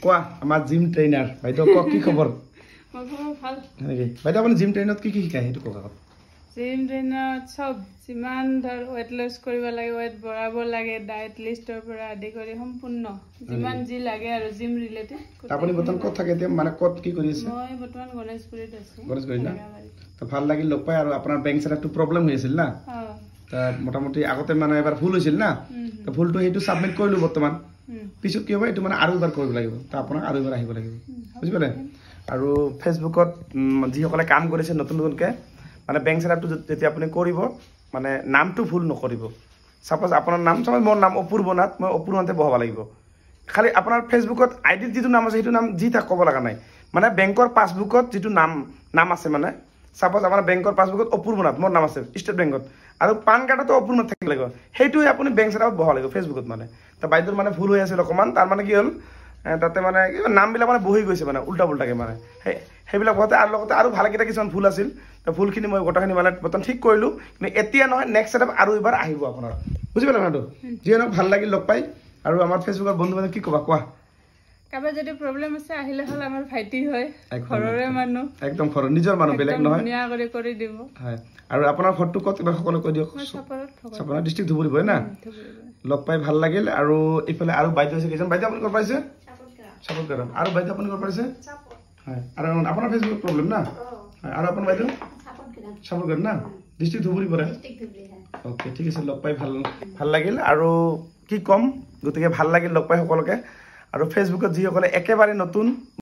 কোৱা আমাৰ gym trainer বাইদেউ ক কি খবৰ ভাল বাইদেউ আপুনি জিম ট্ৰেইনত কি কি শিকায় সেইটো কওক জিম ট্ৰেইনত সব যিমান ধৰ ওয়েট লস কৰিব লাগে ওয়েট বঢ়াব লাগে ডায়েট লিষ্টৰ পৰা আদি কৰি সম্পূৰ্ণ যিমান যি লাগে আৰু জিম ৰিলেটেড আপুনি বৰ্তমান ক'ত থাকে এতিয়া মানে ক'ত কি কৰি আছে মই বৰ্তমান গণেশপুৰীত আছো গণেশপুৰীত না তো ভাল লাগিল লগ পাই আৰু আপোনাৰ বেংক সেটআপটো প্ৰবলেম হৈ আছিল না তা মোটামুটি আগতে মানে এবাৰ ভুল হৈছিল না তো ভুলটো হেতু সাবমিট কৰিলো বৰ্তমান পিছত কি হ'ব এটো মানে আৰু এবাৰ কৰিব লাগিব তা আপোনাক আৰু এবাৰ আহিব লাগিব বুজি পালে আৰু ফেসবুকত যিসকলে কাম কৰিছে নতুন নতুনকে মানে বেংক সেটআপটো যেতিয়া আপুনি কৰিব মানে নামটো ভুল নকৰিব সাপোজ আপোনাৰ নাম সমাজ মোৰ নাম অপূৰ্বনাথ মই অপূৰ্বনাথে বহাব লাগিব খালি আপোনাৰ ফেসবুকত আইডি যেটো নাম আছে হেতু নাম জি তা ক'ব লাগা নাই মানে বেংকৰ পাসবুকত যেটো নাম আছে মানে সাপোজ আমাৰ বেংকৰ পাসবুকত অপূৰ্বনাথ মোৰ নাম আছে ষ্টেট বেংকত আৰু পান কাৰ্ডতো অপূৰ্বনাথ থাকিব লাগিব হেতুই আপুনি বেংক সেটআপত বহাব লাগিব ফেসবুকত মানে তা বাইদুৰ মানে ভুল হৈ আছিল অকমান তাৰ মানে কি হল তাতে মানে নামবিলাক মানে বহি গৈছে মানে উল্টা পুল্টাকে মানে হেবিলাক হতে আৰু লগতে আৰু ভালকেইটা কিছুমান ভুল আছিল তা ভুলখিনি মই গোটাখিনি মানে বৰ্তমান ঠিক কৰিলো কিন্তু এতিয়া নহয় নেক্সট সেটআপ আৰু এবাৰ আহিব আপোনাৰ বুজি পালে নাটো যিহেতু ভাল লাগিল লগ পাই আৰু আমাৰ ফেসবুকৰ বন্ধু বান্ধৱ কি কবা কোৱা কাবা যদি প্ৰবলেম আছে আহিলে হল আমাৰ ভাইটি হয় ঘৰৰে মানুহ একদম ঘৰৰ নিজৰ মানুহ বেলেগ নহয় ধুনীয়া কৰি দিব হয় আৰু আপোনাৰ ঘৰটো ক'ত এবাৰ সকলো কৈ দিয়ক চাপৰা ডিস্ট্ৰিক্ট ধুবুৰী হয় না লগ পাই ভাল লাগিল আৰু ইফালে আৰু বাইদেউ আছে কেজন বাইদেউ আপুনি কৰ পাইছে সাপোৰ্ট কৰম আৰু বাইদেউ আপুনি কৰ পাইছে হয় আৰু আপোনাৰ ফেসবুক প্ৰবলেম না হয় আৰু আপোনাৰ বাইদেউ সাপোৰ্ট কৰম না ডিস্ট্ৰিক্ট ধুবুৰী পৰে ওকে ঠিক আছে লগ পাই ভাল লাগিল আৰু কি কম গতিকে ভাল লাগিল লগ পাই সকলোকে আৰু ফেসবুকত যিসকলে একেবাৰে নতুন